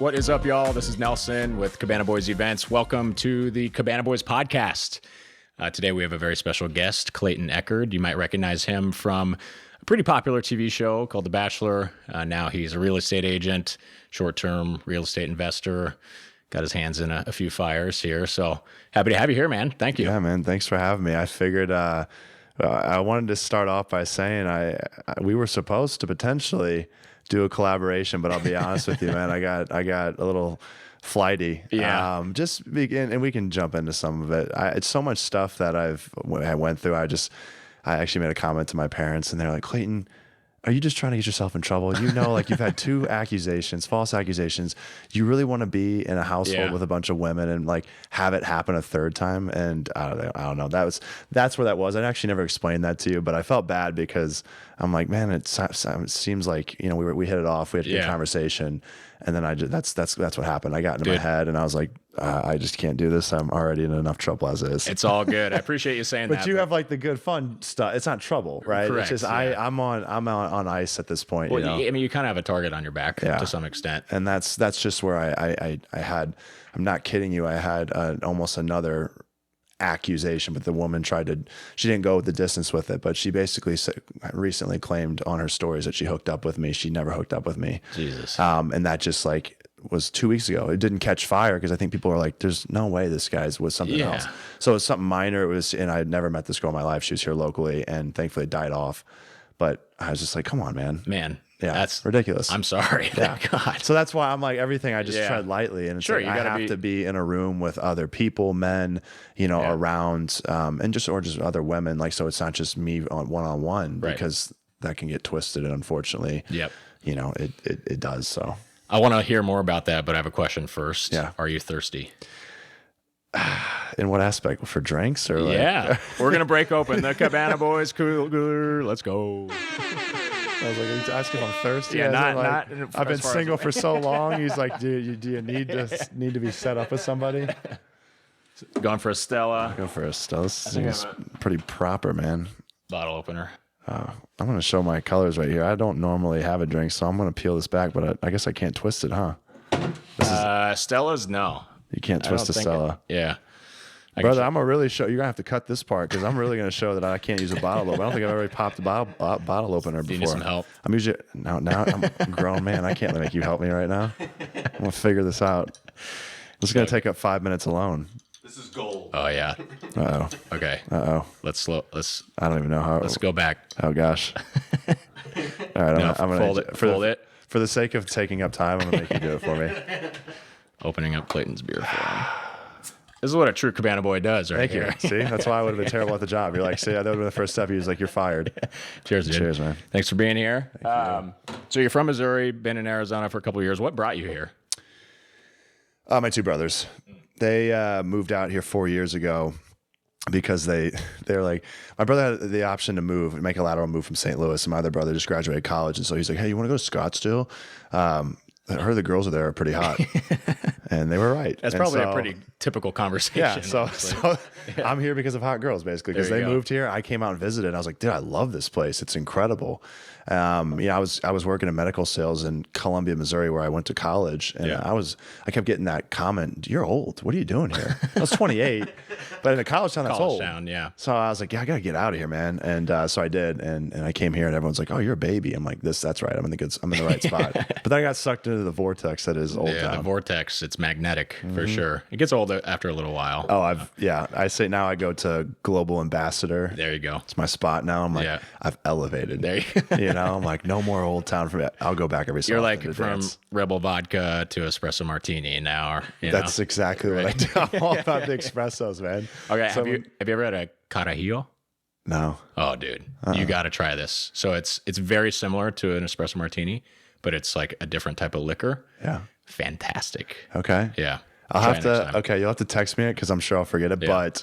What is up, y'all? This is Nelson with Cabana Boys Events. Welcome to the Cabana Boys Podcast. Today we have a very special guest, Clayton Echard. You might recognize him from a pretty popular TV show called The Bachelor. Now he's a real estate agent, short-term real estate investor. Got his hands in a few fires here. So happy to have you here, man. Thank you. Yeah, man. Thanks for having me. I figured I wanted to start off by saying we were supposed to potentially do a collaboration, but I'll be honest with you, man. I got a little flighty. Yeah. And we can jump into some of it. It's so much stuff that I went through. I actually made a comment to my parents, and they're like, Clayton, are you just trying to get yourself in trouble? You know, like you've had two false accusations. You really want to be in a household with a bunch of women and like have it happen a third time? And I don't know. That's where that was. I actually never explained that to you, but I felt bad because I'm like, man, it seems like, you know, we hit it off. We had a good conversation, and then that's what happened. I got into my head, and I was like, I just can't do this. I'm already in enough trouble as is. It's all good. I appreciate you saying that. But you have like the good fun stuff. It's not trouble, right? Correct, it's just I'm on ice at this point. Well, you know? I mean, you kind of have a target on your back to some extent. And that's just where I had, I'm not kidding you, I had almost another accusation, but the woman she didn't go the distance with it, but she basically recently claimed on her stories that she hooked up with me. She never hooked up with me. Jesus. And that just like was 2 weeks ago. It didn't catch fire because I think people were like, there's no way this guy's with something else. So it was something minor. And I had never met this girl in my life. She was here locally, and thankfully it died off. But I was just like, come on, man. Yeah, that's ridiculous. I'm sorry. Thank God. So that's why I'm like, everything I just tread lightly, and it's like, I have to be in a room with other people, men, you know, around, and just other women. Like, so it's not just me one-on-one, because that can get twisted, and unfortunately, you know, it does. So I want to hear more about that, but I have a question first. Yeah. Are you thirsty? In what aspect? For drinks or like? Yeah. We're going to break open the Cabana Boys cooler. Let's go. I was like, he's asking if I'm thirsty. Yeah, not I've been single for so long. He's like, do you need to be set up with somebody? Going for a Stella. Go for a Stella. This seems pretty proper, man. Bottle opener. I'm going to show my colors right here. I don't normally have a drink, so I'm going to peel this back, but I guess I can't twist it, huh? Stella's, no. You can't twist a Stella. Brother, I'm going to really show. You're going to have to cut this part because I'm really going to show that I can't use a bottle opener. I don't think I've ever popped a bottle opener before. Do you need some help? I'm usually, now I'm a grown man. I can't make you help me right now. I'm going to figure this out. This is going to take up 5 minutes alone. This is gold. Oh, yeah. Uh-oh. Okay. Uh-oh. I don't even know how. Let's go back. Oh, gosh. All right. I'm going to fold it. For the sake of taking up time, I'm going to make you do it for me. Opening up Clayton's beer for him. This is what a true Cabana boy does right here. Thank you. See, that's why I would have been terrible at the job. You're like, see, that would have been the first step. He was like, you're fired. Cheers, dude. Cheers, man. Thanks for being here. So you're from Missouri, been in Arizona for a couple of years. What brought you here? My two brothers. They moved out here 4 years ago because they're like, my brother had the option to make a lateral move from St. Louis, and my other brother just graduated college, and so he's like, hey, you want to go to Scottsdale? I heard the girls there are pretty hot, and they were right. That's probably a pretty typical conversation. Yeah, so I'm here because of hot girls, basically, because they moved here. I came out and visited, and I was like, dude, I love this place. It's incredible. I was working in medical sales in Columbia, Missouri, where I went to college, and I kept getting that comment, you're old. What are you doing here? I was 28, but in a college town, that's old. Yeah. So I was like, I got to get out of here, man. And so I did, and I came here, and everyone's like, oh, you're a baby. I'm like, that's right. I'm in the right spot. But then I got sucked into the vortex that is old town. Yeah, the vortex. It's magnetic for sure. It gets old after a little while. Oh, I say now I go to Global Ambassador. There you go. It's my spot now. I'm like, I've elevated. There you go. I'm like, no more old town for me. I'll go back every so You're often like from dance. Rebel Vodka to Espresso Martini now. That's exactly what I do. I'm all about the espressos, man. Okay, have you ever had a Carajillo? No. Oh, dude, you got to try this. So it's very similar to an Espresso Martini, but it's like a different type of liquor. Yeah. Fantastic. Okay. Yeah. I'll have to. Okay, you'll have to text me it because I'm sure I'll forget it. Yeah. But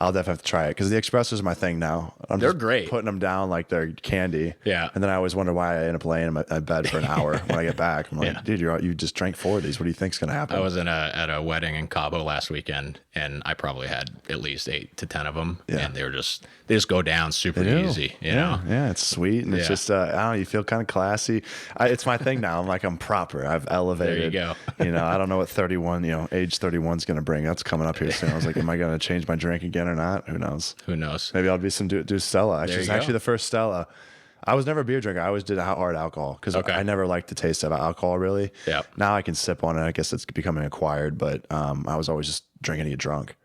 I'll definitely have to try it because the espressos are my thing now. They're great. Putting them down like they're candy. Yeah. And then I always wonder why I end up laying in my bed for an hour when I get back. I'm like, dude, you just drank 4 of these. What do you think's going to happen? I was at a wedding in Cabo last weekend, and I probably had at least 8 to 10 of them. Yeah. And they just go down super easy. You know? Yeah, it's sweet. And it's just, I don't know, you feel kind of classy. It's my thing now. I'm proper. I've elevated. There you go. I don't know what 31, age 31 is going to bring. That's coming up here soon. I was like, am I going to change my drink again or not? Who knows? Maybe I'll be some do Stella. Actually, it's actually the first Stella. I was never a beer drinker. I always did hard alcohol because I never liked the taste of alcohol really. Yeah. Now I can sip on it. I guess it's becoming acquired, but I was always just drinking to get drunk.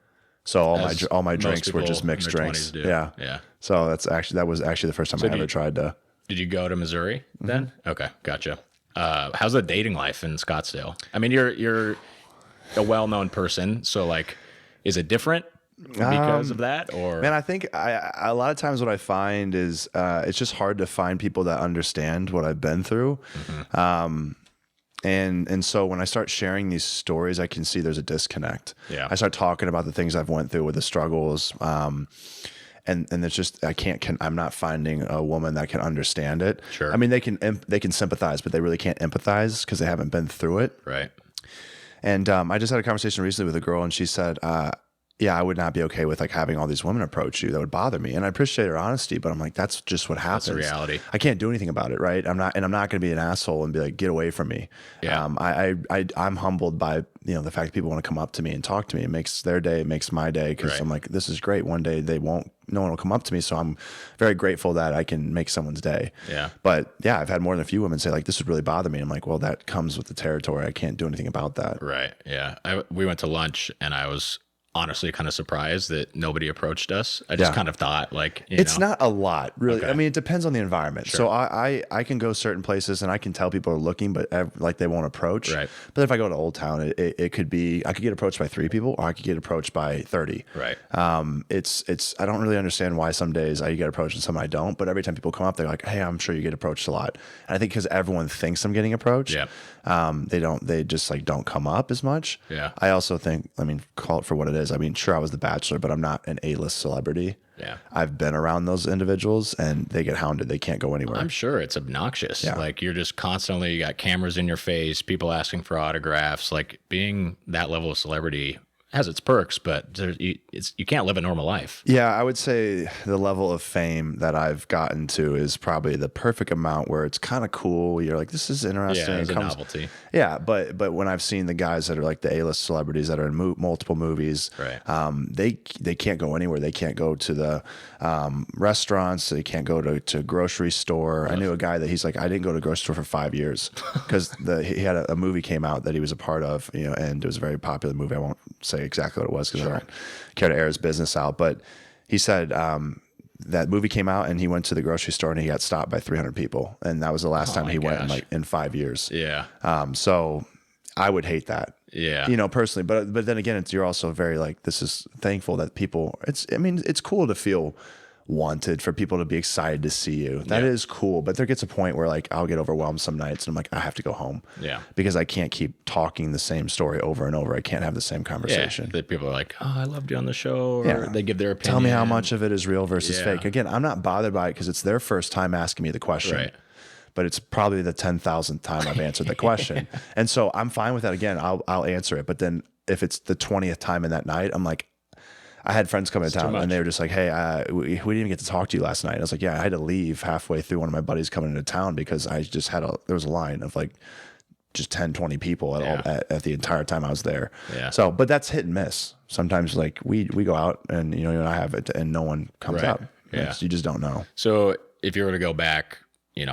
So all my drinks were just mixed drinks. Yeah. Yeah. So that was actually the first time I ever tried to. Did you go to Missouri then? Mm-hmm. Okay, gotcha. How's the dating life in Scottsdale? I mean, you're a well-known person, so like, is it different because of that? Or man, I think a lot of times what I find is it's just hard to find people that understand what I've been through. Mm-hmm. And so when I start sharing these stories, I can see there's a disconnect. Yeah. I start talking about the things I've went through with the struggles. And it's just, I'm not finding a woman that can understand it. Sure. I mean, they can sympathize, but they really can't empathize because they haven't been through it. Right. And I just had a conversation recently with a girl, and she said, yeah, I would not be okay with like having all these women approach you. That would bother me. And I appreciate her honesty, but I'm like, that's just what happens. That's the reality. I can't do anything about it, right? I'm not going to be an asshole and be like, get away from me. Yeah. I'm humbled by the fact that people want to come up to me and talk to me. It makes their day, it makes my day, because I'm like, this is great. One day no one will come up to me, so I'm very grateful that I can make someone's day. Yeah. But yeah, I've had more than a few women say like, this would really bother me. I'm like, well, that comes with the territory. I can't do anything about that. Right. Yeah. We went to lunch, and I was honestly kind of surprised that nobody approached us. I just kind of thought like, it's not a lot really. Okay. I mean, it depends on the environment. Sure. So I can go certain places and I can tell people are looking, but like they won't approach. Right. But if I go to Old Town, it could be, I could get approached by 3 people, or I could get approached by 30. Right. I don't really understand why some days I get approached and some I don't, but every time people come up, they're like, hey, I'm sure you get approached a lot. And I think because everyone thinks I'm getting approached. Yeah. They just like don't come up as much. Yeah. I also think, I mean, call it for what it is. I mean, sure, I was the Bachelor, but I'm not an A-list celebrity. Yeah. I've been around those individuals and they get hounded. They can't go anywhere. I'm sure it's obnoxious. Yeah. Like you're just constantly, you got cameras in your face, people asking for autographs. Like being that level of celebrity has its perks, but you can't live a normal life. Yeah, I would say the level of fame that I've gotten to is probably the perfect amount where it's kind of cool. You're like, this is interesting. Yeah, it's a novelty. Yeah, but when I've seen the guys that are like the A-list celebrities that are in multiple movies, right. They can't go anywhere. They can't go to the restaurants. They can't go to grocery store. Right. I knew a guy that he's like, I didn't go to grocery store for 5 years because he had a movie came out that he was a part of, and it was a very popular movie. I won't say exactly what it was because I don't care to air his business out, but he said that movie came out and he went to the grocery store and he got stopped by 300 people, and that was the last time he went in 5 years. Yeah. So I would hate that. Yeah. Personally, but then again, you're also very like, this is thankful that people. It's cool to feel wanted, for people to be excited to see you. That is cool. But there gets a point where like I'll get overwhelmed some nights and I'm like, I have to go home. Yeah. Because I can't keep talking the same story over and over. I can't have the same conversation. Yeah. That people are like, oh, I loved you on the show. Or they give their opinion. Tell me how much of it is real versus fake. Again, I'm not bothered by it because it's their first time asking me the question. Right. But it's probably the 10,000th time I've answered the question. And so I'm fine with that. Again, I'll answer it. But then if it's the 20th time in that night, I'm like, I had friends come into town and they were just like, hey, we didn't even get to talk to you last night. I was like, yeah, I had to leave halfway through. One of my buddies coming into town because I just there was a line of like just 10, 20 people at the entire time I was there. Yeah. So, but that's hit and miss. Sometimes like we go out and, you and I have it and no one comes up. Yeah. You just don't know. So if you were to go back,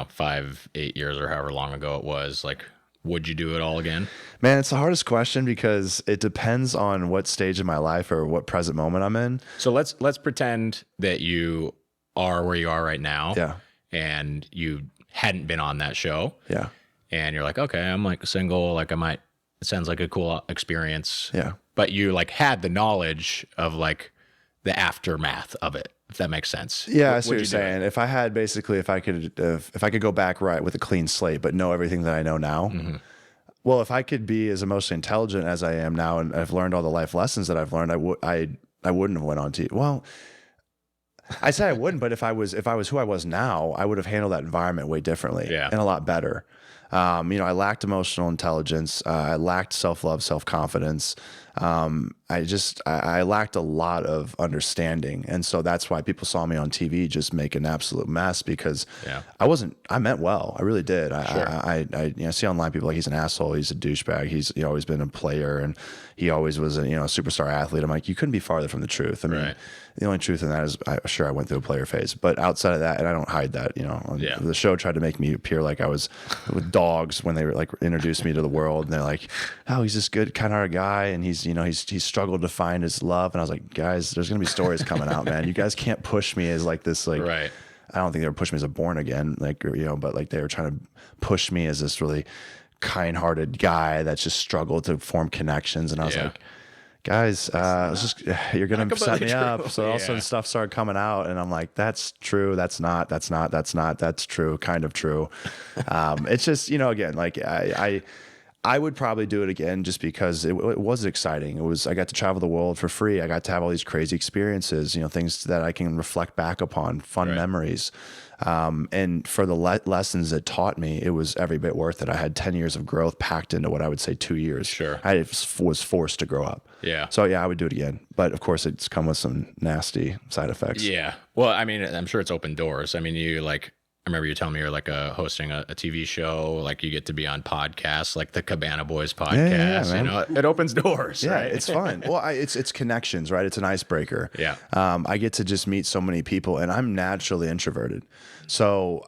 5, 8 years or however long ago it was, like, would you do it all again? Man, it's the hardest question because it depends on what stage of my life or what present moment I'm in. So let's pretend that you are where you are right now. Yeah. And you hadn't been on that show. Yeah. And you're like, okay, I'm like single. Like it sounds like a cool experience. Yeah. But you like had the knowledge of like the aftermath of it, if that makes sense. Yeah, I see what you're saying. If I could go back right with a clean slate, but know everything that I know now. Mm-hmm. Well, if I could be as emotionally intelligent as I am now, and I've learned all the life lessons that I've learned, wouldn't have went on TV. Well, I say I wouldn't, but if I was who I was now, I would have handled that environment way differently and a lot better. I lacked emotional intelligence. I lacked self-love, self-confidence. I lacked a lot of understanding. And so that's why people saw me on TV just make an absolute mess, because I meant well. I really did. I see online people like, he's an asshole. He's a douchebag. He's always been a player, and he always was a superstar athlete. I'm like, you couldn't be farther from the truth. I mean, the only truth in that is, I went through a player phase, but outside of that, and I don't hide that, the show tried to make me appear like I was with dogs when they were like introduced me to the world, and they're like, oh, he's this good kind-hearted guy, and he's struggled to find his love. And I was like, guys, there's gonna be stories coming out, man. You guys can't push me as like this, like, I don't think they were pushing me as a born again, like, but like they were trying to push me as this really kind-hearted guy that's just struggled to form connections. And I was like, guys, you're going to set me up. So all of a sudden stuff started coming out, and I'm like, that's true. That's not, that's true. Kind of true. It's just, again, like I would probably do it again, just because it was exciting. I got to travel the world for free. I got to have all these crazy experiences, things that I can reflect back upon, fun memories. And for the lessons it taught me, it was every bit worth it. I had 10 years of growth packed into what I would say 2 years. Sure. I was forced to grow up. Yeah. So yeah, I would do it again. But of course it's come with some nasty side effects. Yeah. Well, I mean, I'm sure it's opened doors. I mean, I remember you telling me you're like hosting a TV show, like you get to be on podcasts, like the Cabana Boys Podcast. Yeah, it opens doors. Yeah, right? It's fun. Well, it's connections, right? It's an icebreaker. Yeah. I get to just meet so many people, and I'm naturally introverted, so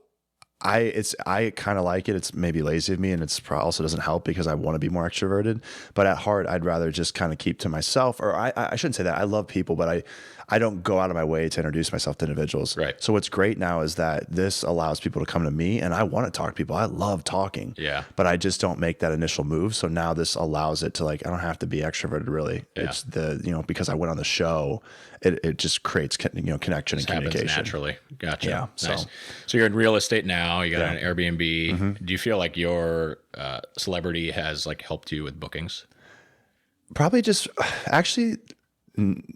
I kind of like it. It's maybe lazy of me, and it's also doesn't help because I want to be more extroverted. But at heart, I'd rather just kind of keep to myself. Or I shouldn't say that. I love people, but I don't go out of my way to introduce myself to individuals. Right. So what's great now is that this allows people to come to me, and I want to talk to people. I love talking. Yeah. But I just don't make that initial move. So now this allows it to, like, I don't have to be extroverted really. Yeah. It's because I went on the show, it just creates connection and communication naturally. Gotcha. Yeah. Nice. So you're in real estate now. You got an Airbnb. Mm-hmm. Do you feel like your celebrity has like helped you with bookings? Probably just actually.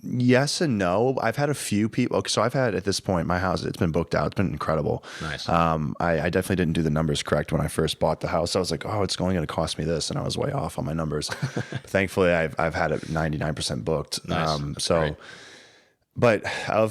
Yes and no. I've had a few people. So I've had, at this point, my house, it's been booked out. It's been incredible. Nice. I definitely didn't do the numbers correct when I first bought the house. I was like, it's going to cost me this. And I was way off on my numbers. Thankfully, I've had it 99% booked. Nice. Great. But I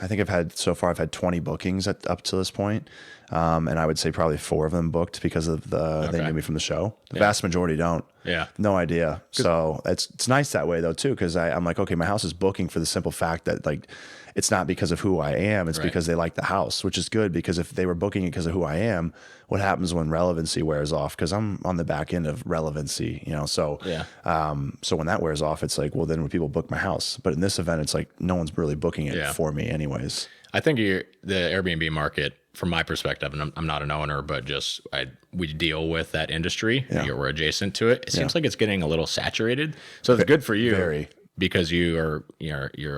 think I've had 20 bookings up to this point. And I would say probably 4 of them booked because of they knew me from the show. The vast majority don't. Yeah. No idea. Good. So it's nice that way though too, because I'm like, okay, my house is booking for the simple fact that, like, it's not because of who I am, it's because they like the house, which is good, because if they were booking it because of who I am, what happens when relevancy wears off? Because I'm on the back end of relevancy, so so when that wears off, it's like, well, then when people book my house. But in this event, it's like no one's really booking it for me anyways. I think the Airbnb market, from my perspective, and I'm not an owner, but just we deal with that industry. Yeah. We're adjacent to it. It seems like it's getting a little saturated. So it's good for you. Very. Because your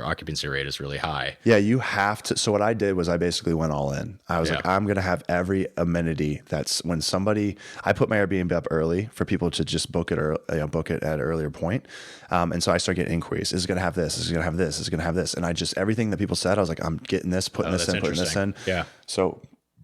occupancy rate is really high. Yeah, you have to. So what I did was I basically went all in. I was like, I'm going to have every amenity. That's when I put my Airbnb up early for people to just book it or book it at an earlier point. And so I started getting inquiries. Is it going to have this? Is it going to have this? Is it going to have this? And everything that people said, I was like, I'm getting this, putting this in, putting this in. Yeah. So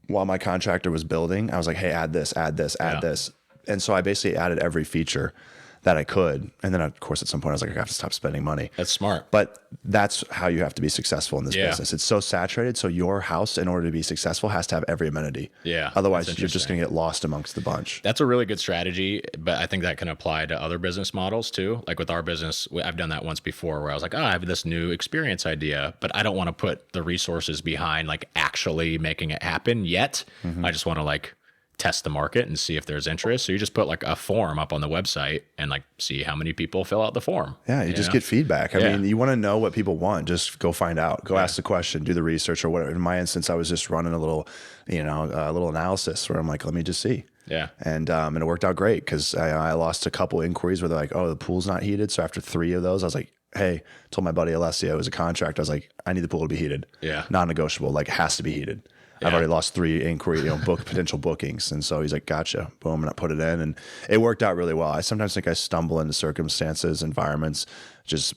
while my contractor was building, I was like, hey, add this, add this, add this. And so I basically added every feature that I could. And then of course at some point I was like, I have to stop spending money. That's smart. But that's how you have to be successful in this business. It's so saturated. So your house, in order to be successful, has to have every amenity. Yeah. Otherwise you're just going to get lost amongst the bunch. That's a really good strategy, but I think that can apply to other business models too. Like with our business, I've done that once before where I was like, I have this new experience idea, but I don't want to put the resources behind like actually making it happen yet. Mm-hmm. I just want to like test the market and see if there's interest. So you just put like a form up on the website and like see how many people fill out the form. Yeah, you just get feedback. I mean, you want to know what people want, just go find out, go ask the question, do the research or whatever. In my instance, I was just running a little, a little analysis where I'm like, let me just see. Yeah. And it worked out great because I lost a couple inquiries where they're like, oh, the pool's not heated. So after 3 of those, I was like, hey, told my buddy Alessio, who's a contractor, I was like, I need the pool to be heated. Yeah. Non-negotiable, like it has to be heated. I've already lost 3 inquiry, potential bookings. And so he's like, gotcha, boom, and I put it in, and it worked out really well. I sometimes think I stumble into circumstances, environments, just,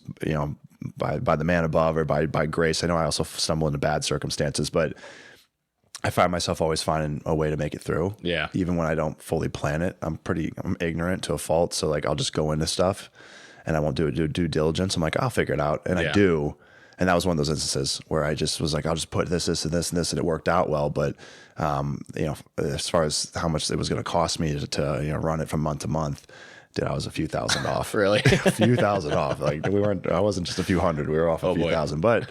by the man above or by grace. I know I also stumble into bad circumstances, but I find myself always finding a way to make it through. Yeah. Even when I don't fully plan it, I'm ignorant to a fault. So like, I'll just go into stuff and I won't do due diligence. I'm like, I'll figure it out. And I do. And that was one of those instances where I just was like, I'll just put this, and this, and this, and it worked out well. But, as far as how much it was going to cost me to run it from month to month, dude, I was a few thousand off. Really? A few thousand off. Like I wasn't just a few hundred. We were off a few thousand, but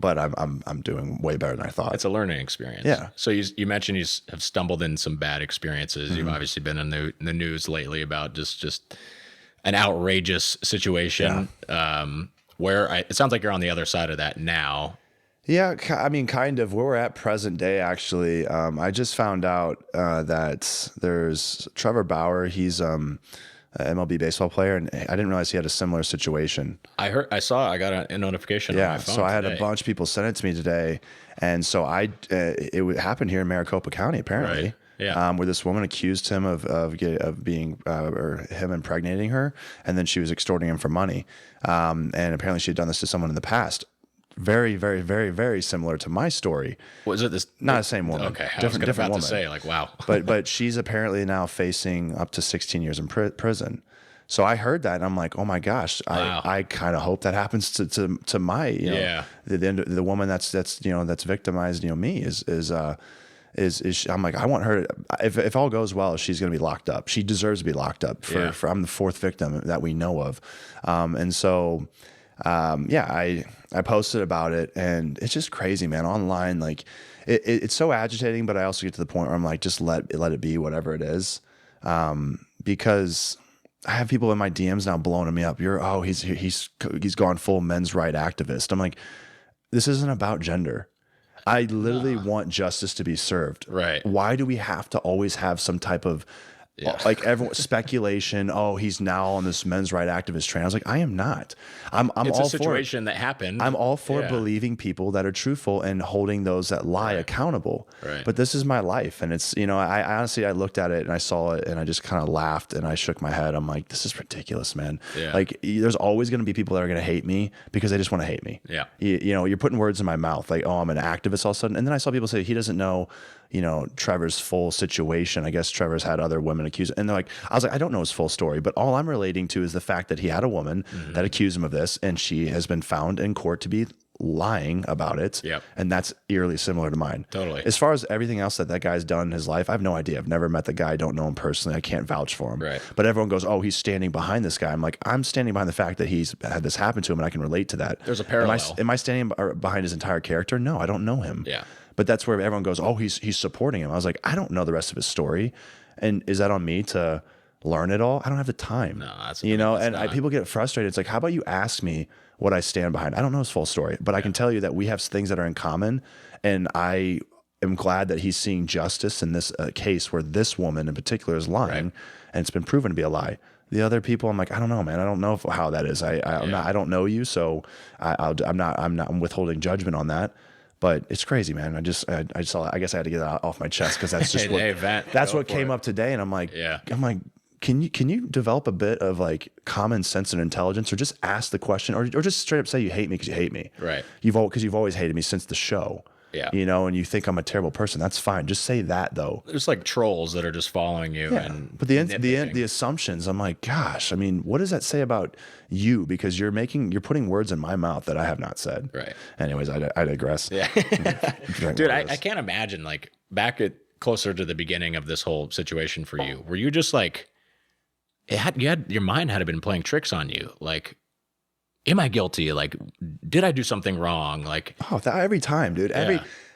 I'm doing way better than I thought. It's a learning experience. Yeah. So you mentioned you have stumbled in some bad experiences. You've obviously been in the news lately about just an outrageous situation. Where it sounds like you're on the other side of that now. Yeah, I mean, kind of. Where we're at present day, actually, I just found out that there's Trevor Bower. He's an MLB baseball player, and I didn't realize he had a similar situation. I got a notification on my phone so I had today. a bunch of people send it to me today, and so it happened here in Maricopa County, apparently. Right. Yeah. Where this woman accused him of being or him impregnating her, and then she was extorting him for money. And apparently she had done this to someone in the past. Very, very, very, very similar to my story. Was it this? Not the same woman. Okay, different about woman. to say, like, wow. but she's apparently now facing up to 16 years in prison. So I heard that and I'm like, oh my gosh, wow. I kind of hope that happens to my the woman that's victimized me is I'm like, I want her to, if all goes well, she's going to be locked up. She deserves to be locked up for I'm the 4th victim that we know of. And so I posted about it, and it's just crazy, man. Online, like it's so agitating, but I also get to the point where I'm like, just let it be whatever it is. Because I have people in my DMs now blowing me up. He's gone full men's right activist. I'm like, this isn't about gender. I literally want justice to be served. Right. Why do we have to always have some type of like everyone speculation? Oh, he's now on this men's right activist train. I was like, I am not. I'm it's all a situation that happened. I'm all for believing people that are truthful and holding those that lie accountable. Right. But this is my life, and it's I honestly looked at it and I saw it and I just kind of laughed and I shook my head. I'm like, this is ridiculous, man. Yeah. Like, there's always going to be people that are going to hate me because they just want to hate me. Yeah. You're putting words in my mouth, like, oh, I'm an activist all of a sudden. And then I saw people say he doesn't know Trevor's full situation. I guess Trevor's had other women accused. And I was like, I don't know his full story, but all I'm relating to is the fact that he had a woman that accused him of this, and she has been found in court to be lying about it. Yep. And that's eerily similar to mine. Totally. As far as everything else that guy's done in his life, I have no idea. I've never met the guy. I don't know him personally. I can't vouch for him. Right. But everyone goes, oh, he's standing behind this guy. I'm like, I'm standing behind the fact that he's had this happen to him, and I can relate to that. There's a parallel. Am I standing behind his entire character? No, I don't know him. Yeah. But that's where everyone goes, oh, he's supporting him. I was like, I don't know the rest of his story. And is that on me to learn it all? I don't have the time. No, that's people get frustrated. It's like, how about you ask me what I stand behind? I don't know his full story, but I can tell you that we have things that are in common. And I am glad that he's seeing justice in this case where this woman in particular is lying, and it's been proven to be a lie. The other people, I'm like, I don't know, man. I don't know how that is. I don't know you, so I'm withholding judgment on that. But it's crazy, man. I guess I had to get that off my chest because that's just what came up today. And I'm like, can you develop a bit of like common sense and intelligence, or just ask the question, or just straight up say you hate me because you hate me. Right. Because you've always hated me since the show. Yeah. And you think I'm a terrible person. That's fine. Just say that though. There's like trolls that are just following you. Yeah. But the nitpicking. assumptions, I'm like, gosh, I mean, what does that say about you? Because you're putting words in my mouth that I have not said. Right. Anyways, I digress. Yeah. Dude, I can't imagine, like, back at closer to the beginning of this whole situation for you, were you just like, your mind had been playing tricks on you. Like, am I guilty? Like, did I do something wrong? Like, every time, dude.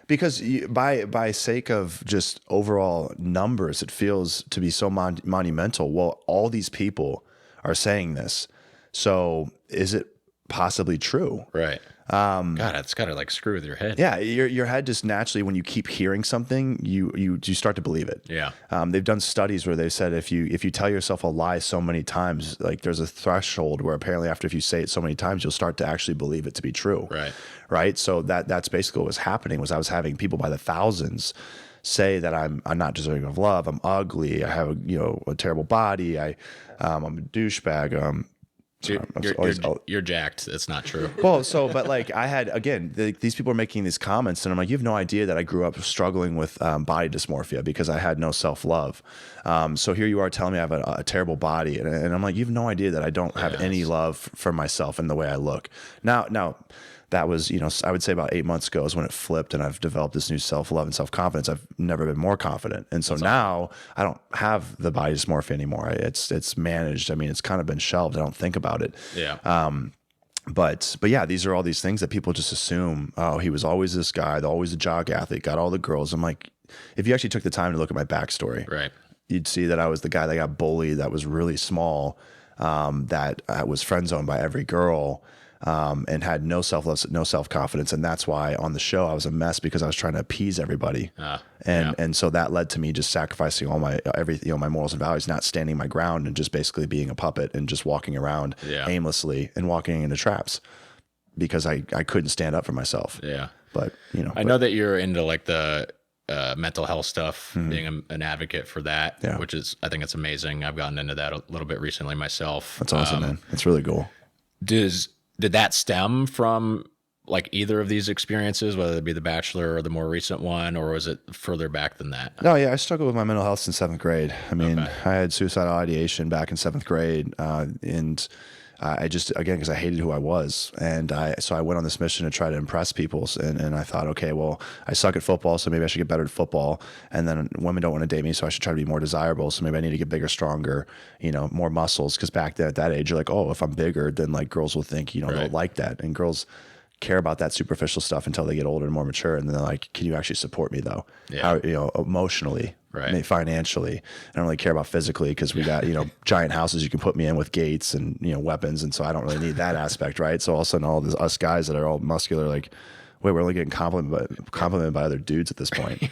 Because by sake of just overall numbers, it feels to be so monumental. Well, all these people are saying this, so is it possibly true? Right. God, it's got to like screw with your head. Yeah, your head just naturally, when you keep hearing something, you start to believe it. Yeah. They've done studies where they said if you tell yourself a lie so many times, like there's a threshold where apparently if you say it so many times, you'll start to actually believe it to be true. Right. Right. So that's basically what was happening. Was I was having people by the thousands say that I'm not deserving of love. I'm ugly. I have a terrible body. I'm a douchebag. You're jacked. It's not true. Well, but like I had, again, these people are making these comments and I'm like, you have no idea that I grew up struggling with body dysmorphia because I had no self-love. So here you are telling me I have a terrible body. And I'm like, you have no idea that I don't have any love for myself and the way I look. Now that was, I would say about 8 months ago is when it flipped and I've developed this new self-love and self-confidence. I've never been more confident. And so now I don't have the body dysmorphia anymore. It's managed. I mean, it's kind of been shelved. I don't think about it. Yeah. But yeah, these are all these things that people just assume, oh, he was always this guy, always a jock athlete, got all the girls. I'm like, if you actually took the time to look at my backstory, right, you'd see that I was the guy that got bullied, that was really small, that was friend zoned by every girl. And had no self-love, no self-confidence. And that's why on the show I was a mess because I was trying to appease everybody. And so that led to me just sacrificing all my my morals and values, not standing my ground and just basically being a puppet and just walking around aimlessly and walking into traps because I couldn't stand up for myself. Yeah. But, I know that you're into like the mental health stuff, being an advocate for that, which is, I think it's amazing. I've gotten into that a little bit recently myself. That's awesome, man. It's really cool. Did that stem from like either of these experiences, whether it be the Bachelor or the more recent one, or was it further back than that? No, yeah, I struggled with my mental health since 7th grade. I mean, I had suicidal ideation back in 7th grade, and I just, again, because I hated who I was. And so I went on this mission to try to impress people. And I thought, okay, well, I suck at football, so maybe I should get better at football. And then women don't want to date me, so I should try to be more desirable. So maybe I need to get bigger, stronger, more muscles. Because back then at that age, you're like, oh, if I'm bigger, then like girls will think, they'll like that. And girls care about that superficial stuff until they get older and more mature. And then they're like, can you actually support me though? Yeah. How, emotionally, financially. I don't really care about physically because we got, giant houses you can put me in with gates and, weapons. And so I don't really need that aspect. Right. So all of a sudden, all this, us guys that are all muscular, like, wait, we're only getting complimented by other dudes at this point.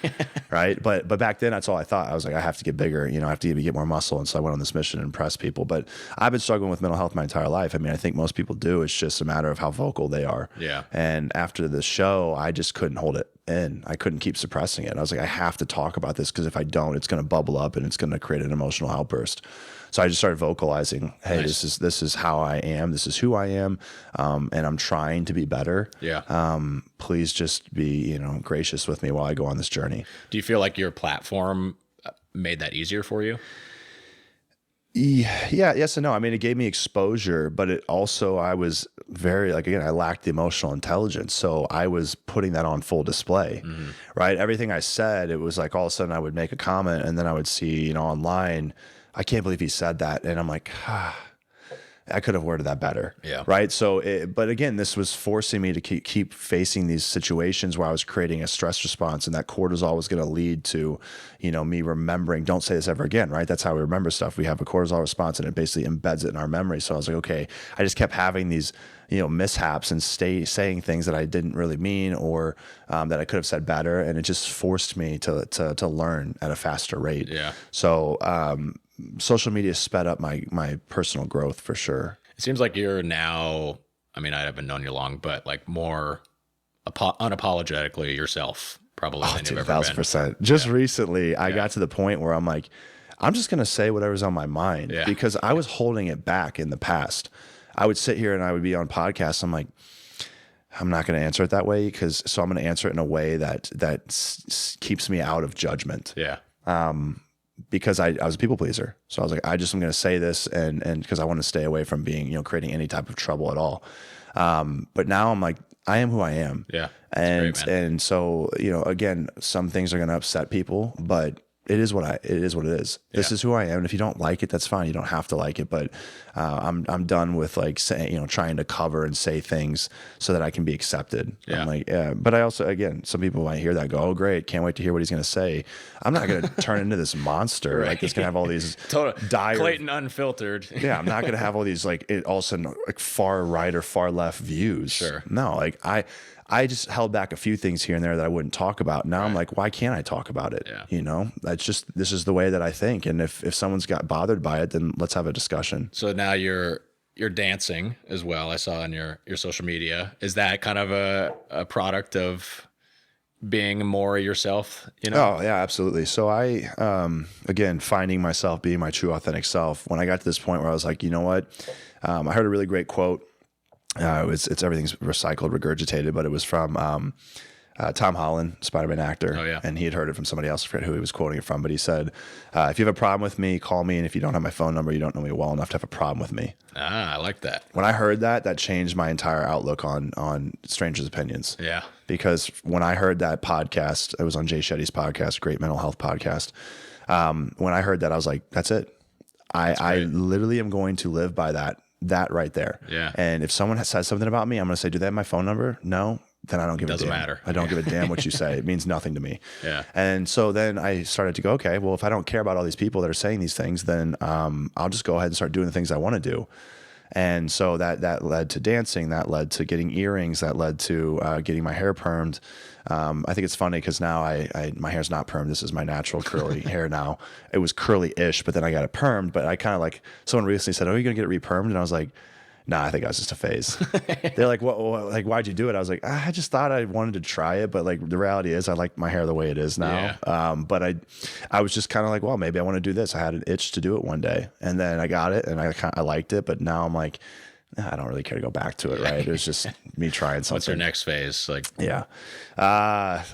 Right. But back then, that's all I thought. I was like, I have to get bigger, I have to get more muscle. And so I went on this mission to impress people. But I've been struggling with mental health my entire life. I mean, I think most people do. It's just a matter of how vocal they are. Yeah. And after the show, I just couldn't hold it in. I couldn't keep suppressing it. I was like, I have to talk about this because if I don't, it's going to bubble up and it's going to create an emotional outburst. So I just started vocalizing, hey, this is how I am. This is who I am. And I'm trying to be better. Yeah. Please just be, gracious with me while I go on this journey. Do you feel like your platform made that easier for you? Yeah, yes and no. I mean, it gave me exposure, but it also, I was very, I lacked the emotional intelligence. So I was putting that on full display, right? Everything I said, it was like all of a sudden I would make a comment and then I would see, online, I can't believe he said that. And I'm like, I could have worded that better. Yeah. Right. So, but again, this was forcing me to keep facing these situations where I was creating a stress response, and that cortisol was going to lead to, me remembering, don't say this ever again. Right. That's how we remember stuff. We have a cortisol response and it basically embeds it in our memory. So I was like, okay, I just kept having these, mishaps and saying things that I didn't really mean, or that I could have said better. And it just forced me to learn at a faster rate. Yeah. So, social media sped up my personal growth for sure. It seems like you're now, I mean, I haven't known you long, but like more unapologetically yourself, probably than you've ever been. 1,000%. Just recently, I got to the point where I'm like, I'm just going to say whatever's on my mind because I was holding it back in the past. I would sit here and I would be on podcasts. I'm like, I'm not going to answer it that way so I'm going to answer it in a way that keeps me out of judgment. Yeah. Because I was a people pleaser. So I was like, I'm going to say this and because I want to stay away from being, creating any type of trouble at all. But now I'm like, I am who I am. Yeah. And, great, and so, again, some things are going to upset people, but it is what it is. This is who I am. And if you don't like it, that's fine. You don't have to like it. But I'm done with like saying, trying to cover and say things so that I can be accepted. Yeah. I'm like, but I also, again, some people might hear that, go, oh great, can't wait to hear what he's going to say. I'm not going to turn into this monster. Right. Like it's going to have all these dire Clayton unfiltered. Yeah, I'm not going to have all these like all of a sudden like far right or far left views. Sure. No, like I just held back a few things here and there that I wouldn't talk about. Now I'm like, why can't I talk about it? Yeah. That's just, this is the way that I think. And if someone's got bothered by it, then let's have a discussion. So now you're dancing as well. I saw on your social media. Is that kind of a product of being more yourself, Oh yeah, absolutely. So I, again, finding myself, being my true authentic self. When I got to this point where I was like, you know what? I heard a really great quote. It's everything's recycled, regurgitated, but it was from Tom Holland, Spider-Man actor. Oh, yeah. And he had heard it from somebody else. I forget who he was quoting it from, but he said, if you have a problem with me, call me. And if you don't have my phone number, you don't know me well enough to have a problem with me. I like that. When I heard that, that changed my entire outlook on strangers' opinions. Yeah. Because when I heard that podcast, it was on Jay Shetty's podcast, great mental health podcast. When I heard that, I was like, that's it. I literally am going to live by that right there. Yeah. And if someone says something about me, I'm going to say, do they have my phone number? No. Then I don't give a damn. Doesn't matter. I don't give a damn what you say. It means nothing to me. Yeah. And so then I started to go, okay, well, if I don't care about all these people that are saying these things, then I'll just go ahead and start doing the things I want to do. And so that led to dancing, that led to getting earrings, that led to getting my hair permed. I think it's funny because now my hair's not permed. This is my natural curly hair now. It was curly-ish, but then I got it permed. But I kind of like, someone recently said, oh, you're going to get it re-permed? And I was like, nah, I think I was just a phase. They're like, what, like, why'd you do it? I was like, I just thought I wanted to try it. But like the reality is I like my hair the way it is now. Yeah. But I was just kind of like, well, maybe I want to do this. I had an itch to do it one day and then I got it and I liked it. But now I'm like, I don't really care to go back to it. Right. It was just me trying something. What's your next phase? Like,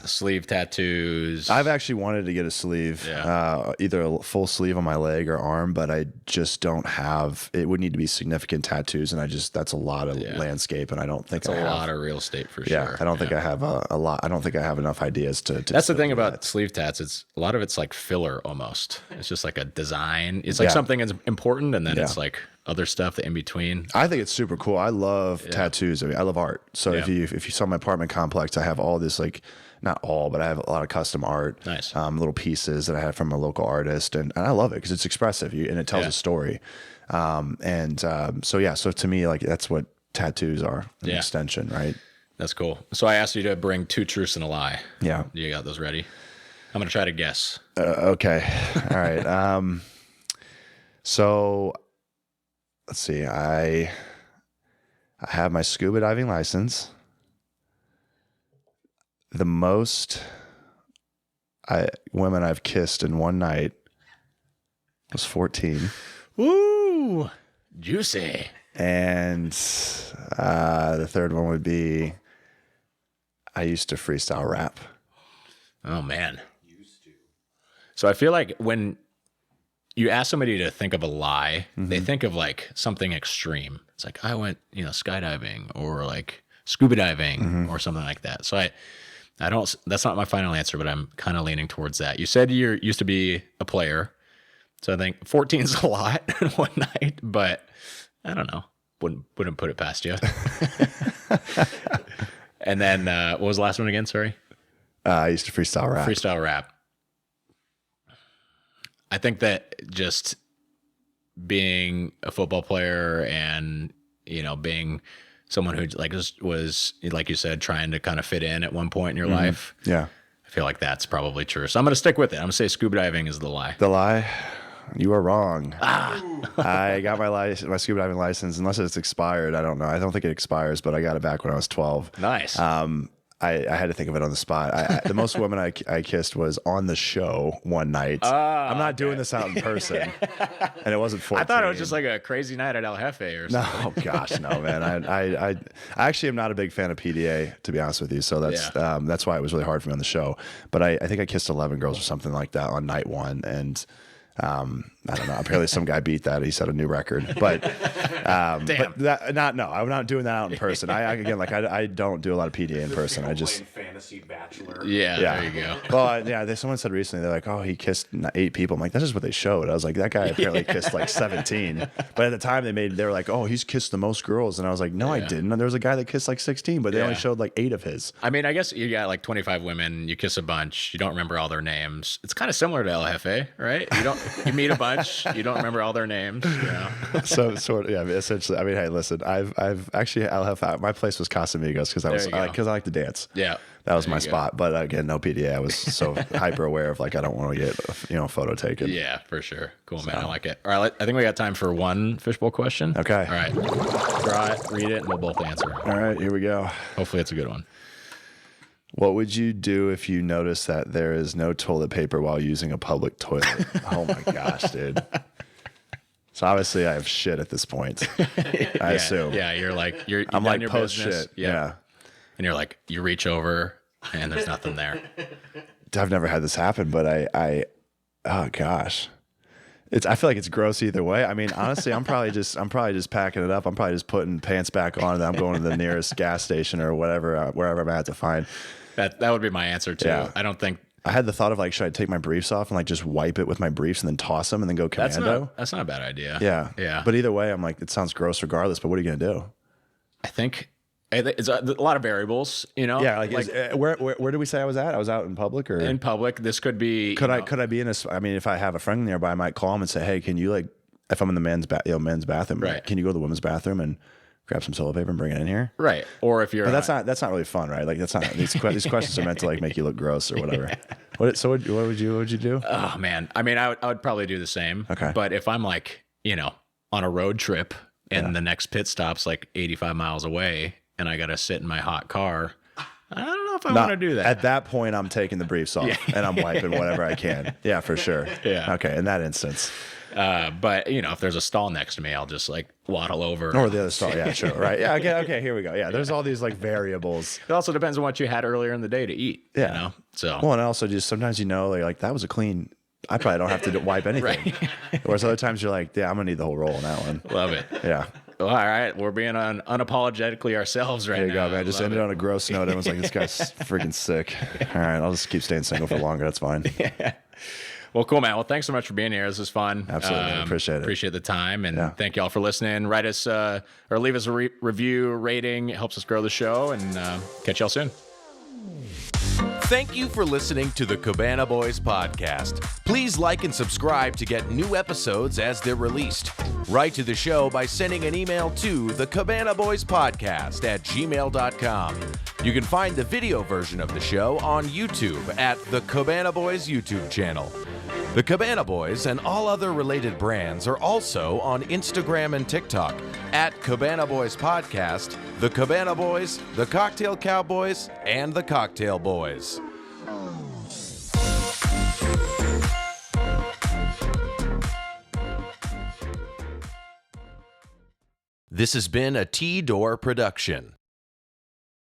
sleeve tattoos. I've actually wanted to get a sleeve, either a full sleeve on my leg or arm, but I just don't have, it would need to be significant tattoos. And that's a lot of landscape. And I don't think it's a lot of real estate for sure. I don't think I have a lot. I don't think I have enough ideas to that's the thing about sleeve tats. It's a lot of it's like filler almost. It's just like a design. It's like something is important. And then it's like other stuff in between. I think it's super cool. I love tattoos. I mean, I love art. So if you saw my apartment complex, I have all this, like, not all, but I have a lot of custom art. Nice. Little pieces that I had from a local artist, and I love it because it's expressive and it tells a story. So to me, like, that's what tattoos are, an extension, right? That's cool. So I asked you to bring 2 truths and a lie. Yeah. You got those ready? I'm going to try to guess. Okay. All right. So let's see. I have my scuba diving license. The most women I've kissed in one night was 14. Woo! Juicy. And the third one would be I used to freestyle rap. Oh, man. So I feel like when you ask somebody to think of a lie, they think of like something extreme. It's like, I went, skydiving or like scuba diving or something like that. So I don't, that's not my final answer, but I'm kind of leaning towards that. You said you used to be a player. So I think 14 is a lot in one night, but I don't know. Wouldn't put it past you. And then, what was the last one again? Sorry. I used to freestyle rap. Freestyle rap. I think that just being a football player and, being someone who was, like you said, trying to kind of fit in at one point in your life. Yeah. I feel like that's probably true. So I'm going to stick with it. I'm going to say scuba diving is the lie. The lie? You are wrong. I got my scuba diving license, unless it's expired. I don't know. I don't think it expires, but I got it back when I was 12. Nice. I had to think of it on the spot. The most women I kissed was on the show one night. I'm not doing this out in person. And it wasn't 14. I thought it was just like a crazy night at El Jefe or something. No, gosh, no, man. I actually am not a big fan of PDA, to be honest with you. So that's why it was really hard for me on the show. But I think I kissed 11 girls or something like that on night one. And I don't know. Apparently some guy beat that. He set a new record, but, Damn. but I'm not doing that out in person. I don't do a lot of PDA in person. fantasy Bachelor. Yeah. There you go. Well, someone said recently, they're like, oh, he kissed 8 people. I'm like, that's just what they showed. I was like, that guy apparently kissed like 17. But at the time they were like, oh, he's kissed the most girls. And I was like, no, I didn't. And there was a guy that kissed like 16, but they only showed like 8 of his. I mean, I guess you got like 25 women, you kiss a bunch, you don't remember all their names. It's kind of similar to El Jefe, right? You meet a bunch, you don't remember all their names. So sort of, yeah, essentially. I mean, hey, listen, I've actually, my place was Casamigos because I like to dance. Yeah. That was my spot. But again, no PDA. I was so hyper aware of like, I don't want to get, a photo taken. Yeah, for sure. Cool, man. I like it. All right. I think we got time for one fishbowl question. Okay. All right. Draw it, read it, and we'll both answer. All right, here we go. Hopefully it's a good one. What would you do if you notice that there is no toilet paper while using a public toilet? Oh my gosh, dude. So obviously I have shit at this point. I assume. Yeah, I'm like your post business. shit. Yeah. And you're like, you reach over and there's nothing there. I've never had this happen, but oh gosh. I feel like it's gross either way. I mean, honestly, I'm probably just packing it up. I'm probably just putting pants back on and I'm going to the nearest gas station or whatever, wherever I'm at to find. That would be my answer too. Yeah. I had the thought of like, should I take my briefs off and like just wipe it with my briefs and then toss them and then go commando? That's not a bad idea. Yeah. Yeah. But either way, I'm like, it sounds gross regardless, but what are you going to do? I think it's a lot of variables, Yeah. Where did we say I was at? I was out in public or? In public. This could be. Could I be in I mean, if I have a friend nearby, I might call him and say, hey, can you if I'm in the men's bathroom, right. Can you go to the women's bathroom and grab some toilet paper and bring it in here? Right. Or if you're. But that's not really fun, right? Like that's not, these questions are meant to like make you look gross or whatever. Yeah. What would you do? Oh man. I mean, I would probably do the same. Okay. But if I'm like, on a road trip and the next pit stop's like 85 miles away and I got to sit in my hot car, I don't know if I want to do that. At that point, I'm taking the briefs off and I'm wiping whatever I can. Yeah, for sure. Yeah. Okay. In that instance. But if there's a stall next to me, I'll just like waddle over. Or the other stall. Yeah, sure. Right. Yeah. Okay. Here we go. Yeah. There's all these like variables. It also depends on what you had earlier in the day to eat. Yeah. So. Well, and also just sometimes like that was a clean. I probably don't have to wipe anything. Right. Whereas other times you're like, yeah, I'm gonna need the whole roll on that one. Love it. Yeah. Well, all right, we're being unapologetically ourselves right now. There you go, man. Just ended on a gross note. Everyone's like, this guy's freaking sick. All right, I'll just keep staying single for longer. That's fine. Yeah. Well, cool, man. Well, thanks so much for being here. This was fun. Absolutely. Appreciate it. Appreciate the time. And thank you all for listening. Write us or leave us a review, rating. It helps us grow the show. And catch y'all soon. Thank you for listening to the Cabana Boys Podcast. Please like and subscribe to get new episodes as they're released. Write to the show by sending an email to the Cabana Boys Podcast at gmail.com. You can find the video version of the show on YouTube at the Cabana Boys YouTube channel. The Cabana Boys and all other related brands are also on Instagram and TikTok at Cabana Boys Podcast, the Cabana Boys, the Cocktail Cowboys, and the Cocktail Boys. This has been a T-Door production.